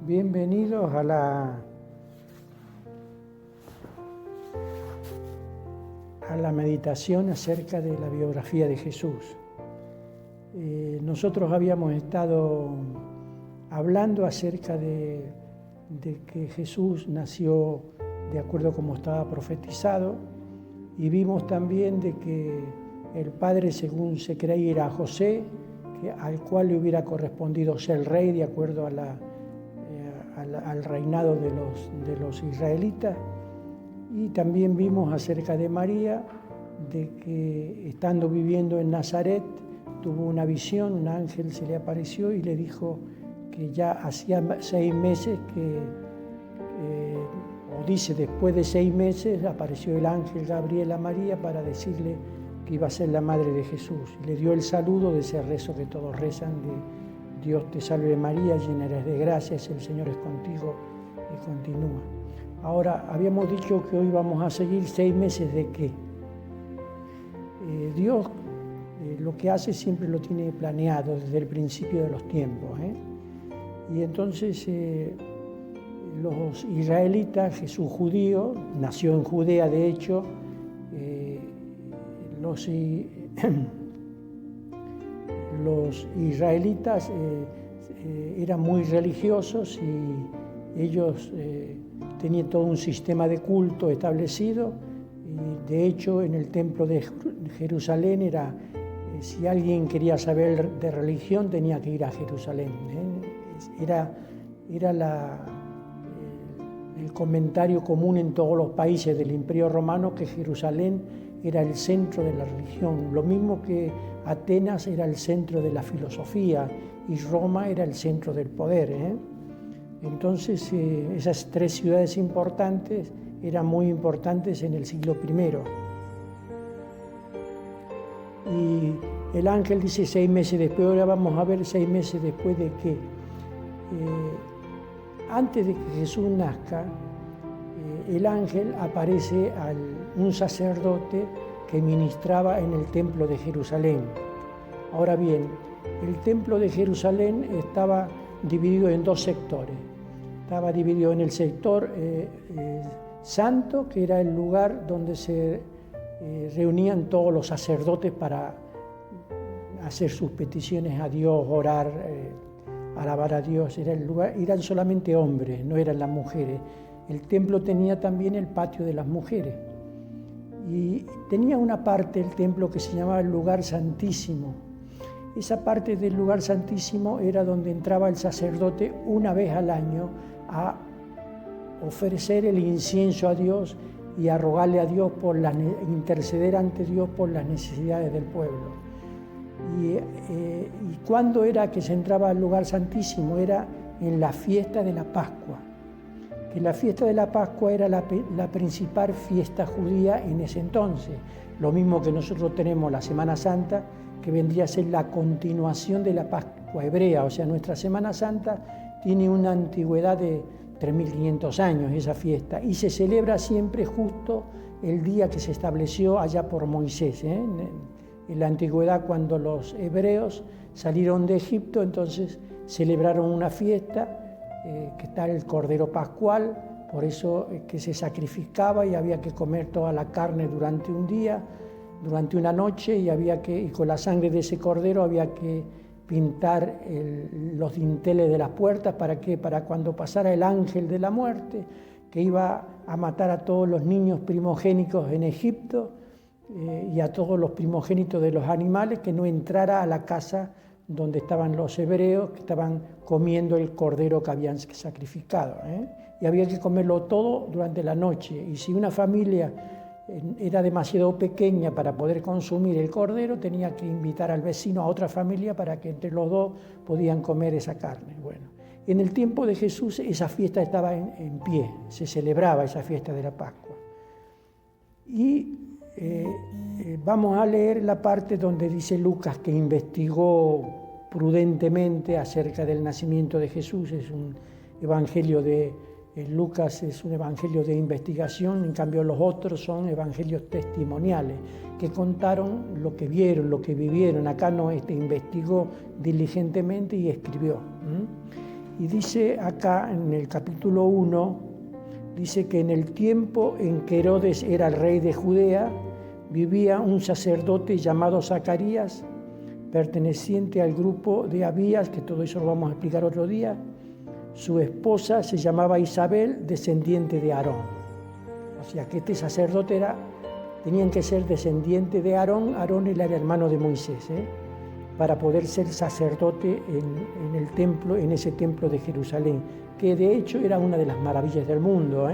Bienvenidos a la meditación acerca de la biografía de Jesús. Nosotros habíamos estado hablando acerca de que Jesús nació de acuerdo como estaba profetizado, y vimos también de que el padre, según se creía, era José, al cual le hubiera correspondido ser rey de acuerdo al reinado de los israelitas. Y también vimos acerca de María, de que estando viviendo en Nazaret tuvo una visión, un ángel se le apareció y le dijo que ya hacía 6 meses o dice después de 6 meses apareció el ángel Gabriel a María para decirle que iba a ser la madre de Jesús. Le dio el saludo de ese rezo que todos rezan de Dios te salve María, llena eres de gracia, el Señor es contigo, y continúa. Ahora, habíamos dicho que hoy vamos a seguir 6 meses de qué. Dios lo que hace siempre lo tiene planeado desde el principio de los tiempos. Y entonces los israelitas, Jesús judío, nació en Judea de hecho, los israelitas eran muy religiosos y ellos tenían todo un sistema de culto establecido, y de hecho en el templo de Jerusalén si alguien quería saber de religión tenía que ir a Jerusalén. Era el comentario común en todos los países del Imperio Romano que Jerusalén era el centro de la religión, lo mismo que Atenas era el centro de la filosofía y Roma era el centro del poder. Entonces esas 3 ciudades importantes eran muy importantes en el siglo I. Y el ángel dice 6 meses después, ahora vamos a ver 6 meses después de qué. Antes de que Jesús nazca, el ángel aparece a un sacerdote que ministraba en el templo de Jerusalén. Ahora bien, el templo de Jerusalén estaba dividido en 2 sectores. Estaba dividido en el sector santo, que era el lugar donde se reunían todos los sacerdotes para hacer sus peticiones a Dios, orar, alabar a Dios. Era el lugar, eran solamente hombres, no eran las mujeres. El templo tenía también el patio de las mujeres y tenía una parte del templo que se llamaba el lugar santísimo. Esa parte del lugar santísimo era donde entraba el sacerdote una vez al año a ofrecer el incienso a Dios y a rogarle a Dios interceder ante Dios por las necesidades del pueblo. Y ¿cuándo era que se entraba al lugar santísimo? Era en la fiesta de la Pascua. Que la fiesta de la Pascua era la principal fiesta judía en ese entonces. Lo mismo que nosotros tenemos la Semana Santa, que vendría a ser la continuación de la Pascua hebrea. O sea, nuestra Semana Santa tiene una antigüedad de 3.500 años, esa fiesta, y se celebra siempre justo el día que se estableció allá por Moisés. En la antigüedad, cuando los hebreos salieron de Egipto, entonces celebraron una fiesta, que está el Cordero Pascual, por eso que se sacrificaba y había que comer toda la carne durante un día, durante una noche, y con la sangre de ese cordero había que pintar los dinteles de las puertas. ¿Para qué? Para cuando pasara el ángel de la muerte, que iba a matar a todos los niños primogénitos en Egipto y a todos los primogénitos de los animales, que no entrara a la casa donde estaban los hebreos que estaban comiendo el cordero que habían sacrificado. Y había que comerlo todo durante la noche. Y si una familia era demasiado pequeña para poder consumir el cordero, tenía que invitar al vecino a otra familia para que entre los dos podían comer esa carne. Bueno, en el tiempo de Jesús esa fiesta estaba en pie, se celebraba esa fiesta de la Pascua. Y vamos a leer la parte donde dice Lucas que investigó prudentemente acerca del nacimiento de Jesús. Es un evangelio Lucas es un evangelio de investigación, en cambio los otros son evangelios testimoniales, que contaron lo que vieron, lo que vivieron. Acá no, investigó diligentemente y escribió. Y dice acá en el capítulo 1, dice que en el tiempo en que Herodes era el rey de Judea, vivía un sacerdote llamado Zacarías, perteneciente al grupo de Abías, que todo eso lo vamos a explicar otro día. Su esposa se llamaba Isabel, descendiente de Aarón. O sea que este sacerdote tenían que ser descendiente de Aarón. Aarón era el hermano de Moisés, para poder ser sacerdote en el templo, en ese templo de Jerusalén, que de hecho era una de las maravillas del mundo.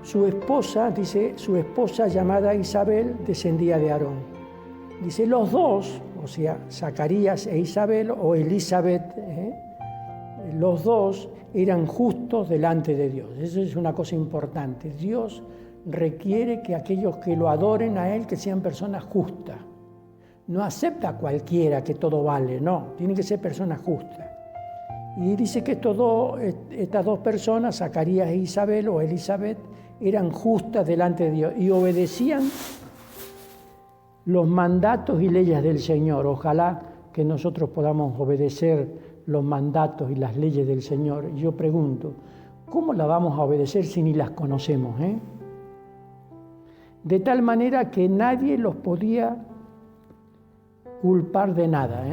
Su esposa llamada Isabel descendía de Aarón. Dice, los dos, o sea, Zacarías e Isabel, o Elizabeth, los dos eran justos delante de Dios. Eso es una cosa importante. Dios requiere que aquellos que lo adoren a Él, que sean personas justas. No acepta a cualquiera que todo vale, no, tienen que ser personas justas. Y dice que estas dos personas, Zacarías e Isabel o Elizabeth, eran justas delante de Dios y obedecían los mandatos y leyes del Señor. Ojalá que nosotros podamos obedecer los mandatos y las leyes del Señor. Yo pregunto, ¿cómo las vamos a obedecer si ni las conocemos? De tal manera que nadie los podía culpar de nada.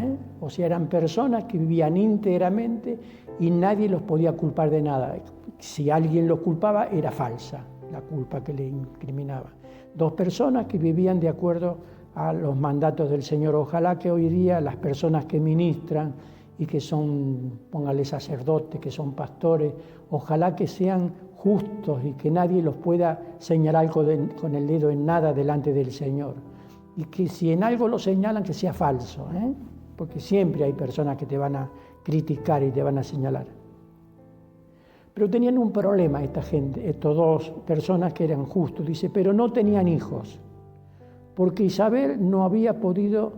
O sea, eran personas que vivían íntegramente y nadie los podía culpar de nada. Si alguien los culpaba, era falsa la culpa que le incriminaba. Dos personas que vivían de acuerdo a los mandatos del Señor. Ojalá que hoy día las personas que ministran y que son, póngale sacerdotes, que son pastores, ojalá que sean justos y que nadie los pueda señalar con el dedo en nada delante del Señor. Y que si en algo lo señalan, que sea falso, porque siempre hay personas que te van a criticar y te van a señalar. Pero tenían un problema esta gente, estas dos personas que eran justos, dice, pero no tenían hijos, porque Isabel no había podido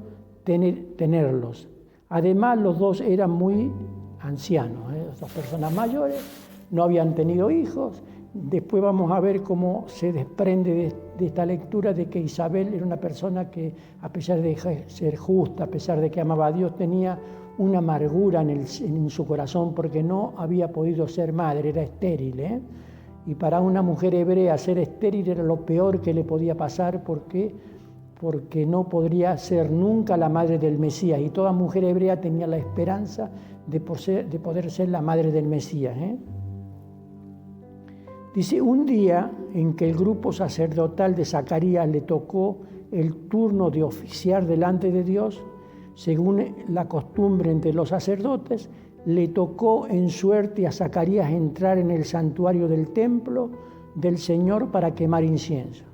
tenerlos. Además, los dos eran muy ancianos, dos personas mayores, no habían tenido hijos. Después vamos a ver cómo se desprende de esta lectura de que Isabel era una persona que, a pesar de ser justa, a pesar de que amaba a Dios, tenía una amargura en su corazón porque no había podido ser madre, era estéril. Y para una mujer hebrea ser estéril era lo peor que le podía pasar porque no podría ser nunca la madre del Mesías. Y toda mujer hebrea tenía la esperanza de poder ser la madre del Mesías. Dice, un día en que el grupo sacerdotal de Zacarías le tocó el turno de oficiar delante de Dios, según la costumbre entre los sacerdotes, le tocó en suerte a Zacarías entrar en el santuario del templo del Señor para quemar incienso.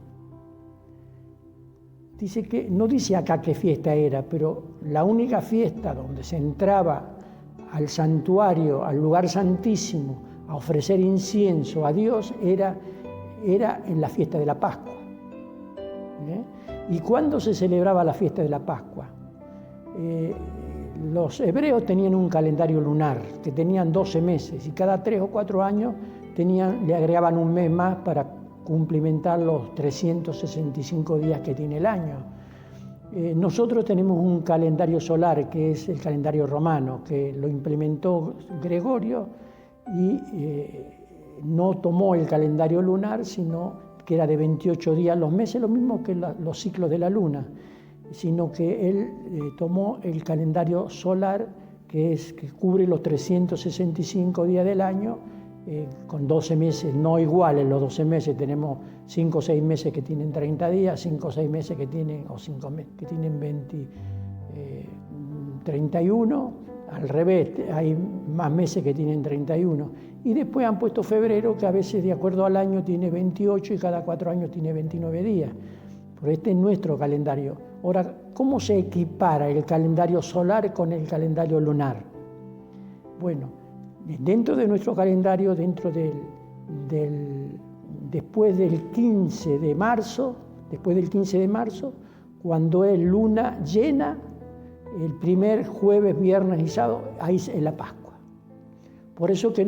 Dice que, no dice acá qué fiesta era, pero la única fiesta donde se entraba al santuario, al lugar santísimo, a ofrecer incienso a Dios, era en la fiesta de la Pascua. ¿Y cuándo se celebraba la fiesta de la Pascua? Los hebreos tenían un calendario lunar, que tenían 12 meses, y cada 3 o 4 años le agregaban un mes más para cumplimentar los 365 días que tiene el año. Nosotros tenemos un calendario solar, que es el calendario romano, que lo implementó Gregorio, y no tomó el calendario lunar, sino que era de 28 días los meses, lo mismo que los ciclos de la luna, sino que él tomó el calendario solar, que cubre los 365 días del año, con 12 meses no iguales. Los 12 meses tenemos 5 o 6 meses que tienen 30 días, 5 o 6 meses que tienen, o 5 meses que tienen 31, al revés, hay más meses que tienen 31. Y después han puesto febrero, que a veces de acuerdo al año tiene 28 y cada 4 años tiene 29 días. Pero este es nuestro calendario. Ahora, ¿cómo se equipara el calendario solar con el calendario lunar? Bueno, dentro de nuestro calendario, después del 15 de marzo, cuando es luna llena, el primer jueves, viernes y sábado, ahí es la Pascua. Por eso que a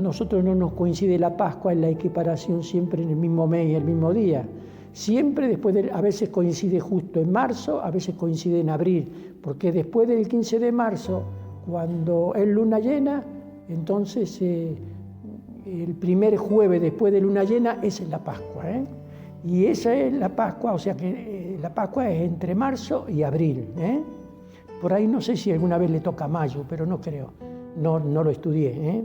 nosotros no nos coincide la Pascua en la equiparación siempre en el mismo mes y el mismo día. Siempre a veces coincide justo en marzo, a veces coincide en abril, porque después del 15 de marzo cuando es luna llena, entonces el primer jueves después de luna llena, esa es la Pascua, Y esa es la Pascua, o sea que la Pascua es entre marzo y abril, Por ahí no sé si alguna vez le toca mayo, pero no creo, no lo estudié,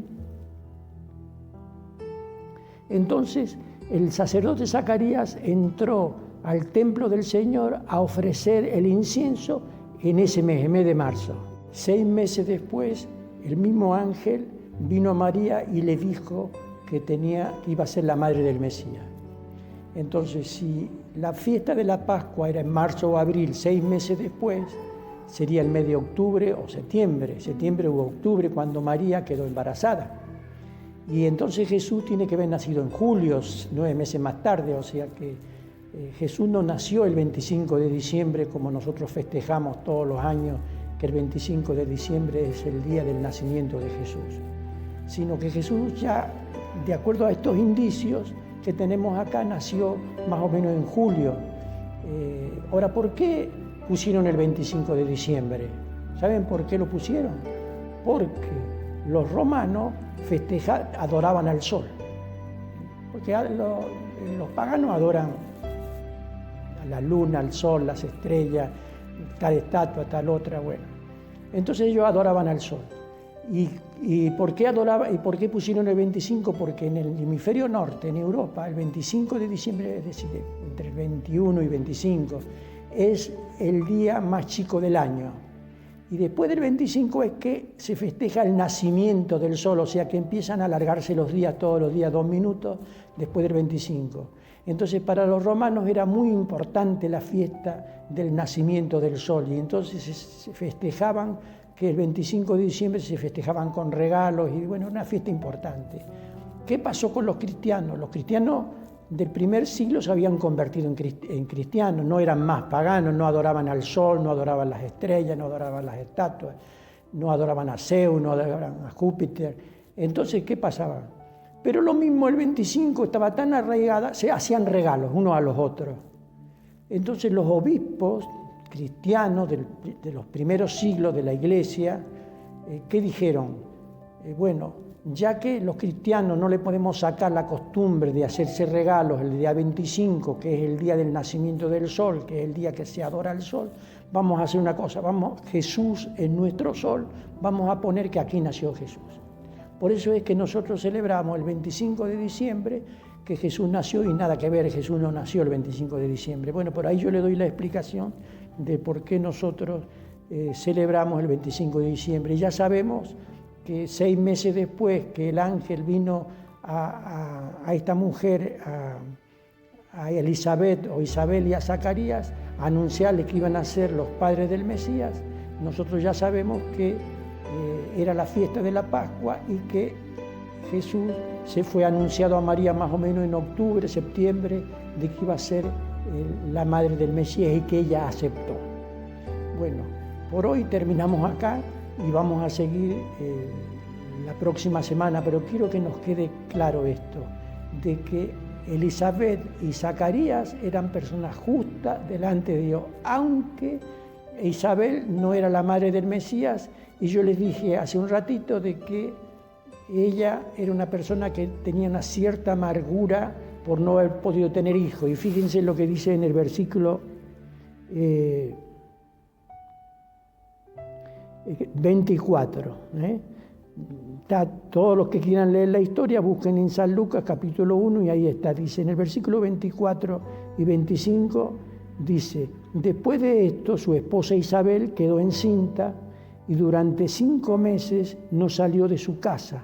Entonces, el sacerdote Zacarías entró al templo del Señor a ofrecer el incienso en ese mes, el mes de marzo. 6 meses después, el mismo ángel vino a María y le dijo que iba a ser la madre del Mesías. Entonces, si la fiesta de la Pascua era en marzo o abril, 6 meses después, sería el mes de octubre o septiembre u octubre, cuando María quedó embarazada. Y entonces Jesús tiene que haber nacido en julio, 9 meses más tarde, o sea que Jesús no nació el 25 de diciembre como nosotros festejamos todos los años, que el 25 de diciembre es el día del nacimiento de Jesús, sino que Jesús ya, de acuerdo a estos indicios que tenemos acá, nació más o menos en julio. Ahora, ¿por qué pusieron el 25 de diciembre? ¿Saben por qué lo pusieron? Porque los romanos adoraban al sol, porque los paganos adoran a la luna, al sol, las estrellas, tal estatua, tal otra, bueno. Entonces ellos adoraban al sol. ¿Y por qué adoraban? ¿Y por qué pusieron el 25? Porque en el hemisferio norte, en Europa, el 25 de diciembre, es decir, entre el 21 y 25, es el día más chico del año. Y después del 25 es que se festeja el nacimiento del sol, o sea que empiezan a alargarse los días, todos los días 2 minutos después del 25. Entonces para los romanos era muy importante la fiesta del nacimiento del sol, y entonces se festejaban, que el 25 de diciembre se festejaban con regalos, y bueno, una fiesta importante. ¿Qué pasó con los cristianos? Los cristianos del primer siglo se habían convertido en cristianos, no eran más paganos, no adoraban al sol, no adoraban las estrellas, no adoraban las estatuas, no adoraban a Zeus, no adoraban a Júpiter. Entonces, ¿qué pasaba? Pero lo mismo el 25 estaba tan arraigada, se hacían regalos unos a los otros. Entonces los obispos cristianos de los primeros siglos de la Iglesia, ¿qué dijeron? Bueno, ya que los cristianos no le podemos sacar la costumbre de hacerse regalos el día 25, que es el día del nacimiento del sol, que es el día que se adora al sol, vamos a hacer una cosa, Jesús es nuestro sol, vamos a poner que aquí nació Jesús. Por eso es que nosotros celebramos el 25 de diciembre, que Jesús nació, y nada que ver, Jesús no nació el 25 de diciembre. Bueno, por ahí yo le doy la explicación de por qué nosotros celebramos el 25 de diciembre. Y ya sabemos que 6 meses después que el ángel vino a esta mujer, a Elizabeth o Isabel y a Zacarías, a anunciarles que iban a ser los padres del Mesías, nosotros ya sabemos que era la fiesta de la Pascua y que Jesús se fue anunciado a María más o menos en octubre, septiembre, de que iba a ser la madre del Mesías, y que ella aceptó. Bueno, por hoy terminamos acá y vamos a seguir la próxima semana, pero quiero que nos quede claro esto, de que Elizabeth y Zacarías eran personas justas delante de Dios, aunque Isabel no era la madre del Mesías, y yo les dije hace un ratito de que ella era una persona que tenía una cierta amargura por no haber podido tener hijos. Y fíjense lo que dice en el versículo 24. Todos los que quieran leer la historia, busquen en San Lucas capítulo 1 y ahí está. Dice en el versículo 24 y 25, dice: después de esto su esposa Isabel quedó encinta y durante 5 meses no salió de su casa,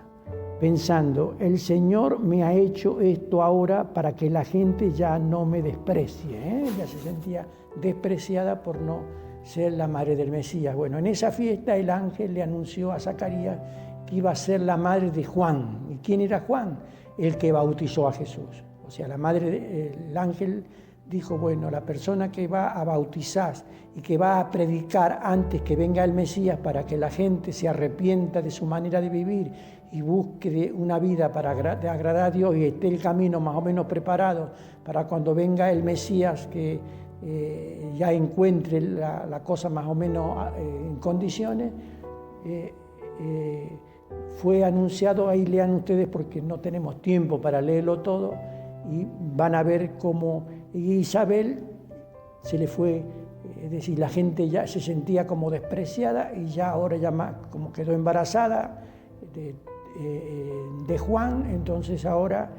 pensando, el Señor me ha hecho esto ahora para que la gente ya no me desprecie. Ella se sentía despreciada por no ser la madre del Mesías. Bueno, en esa fiesta el ángel le anunció a Zacarías que iba a ser la madre de Juan. ¿Y quién era Juan? El que bautizó a Jesús. O sea, el ángel dijo, bueno, la persona que va a bautizar y que va a predicar antes que venga el Mesías para que la gente se arrepienta de su manera de vivir y busque una vida para agradar a Dios y esté el camino más o menos preparado para cuando venga el Mesías, que ya encuentre la cosa más o menos en condiciones, fue anunciado, ahí lean ustedes porque no tenemos tiempo para leerlo todo, y van a ver cómo Isabel se le fue, es decir, la gente ya se sentía como despreciada y ya ahora ya más, como quedó embarazada de Juan, entonces ahora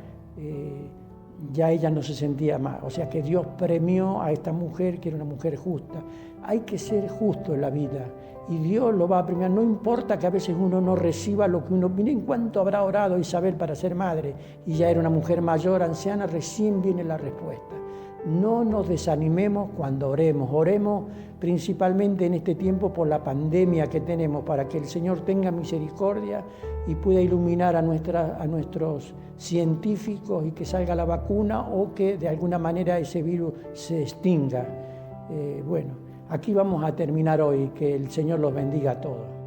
ya ella no se sentía más. O sea que Dios premió a esta mujer, que era una mujer justa. Hay que ser justo en la vida y Dios lo va a premiar. No importa que a veces uno no reciba lo que uno... Miren cuánto habrá orado Isabel para ser madre y ya era una mujer mayor, anciana, recién viene la respuesta. No nos desanimemos cuando oremos. Oremos principalmente en este tiempo por la pandemia que tenemos, para que el Señor tenga misericordia y pueda iluminar a nuestros científicos y que salga la vacuna o que de alguna manera ese virus se extinga. Bueno, aquí vamos a terminar hoy. Que el Señor los bendiga a todos.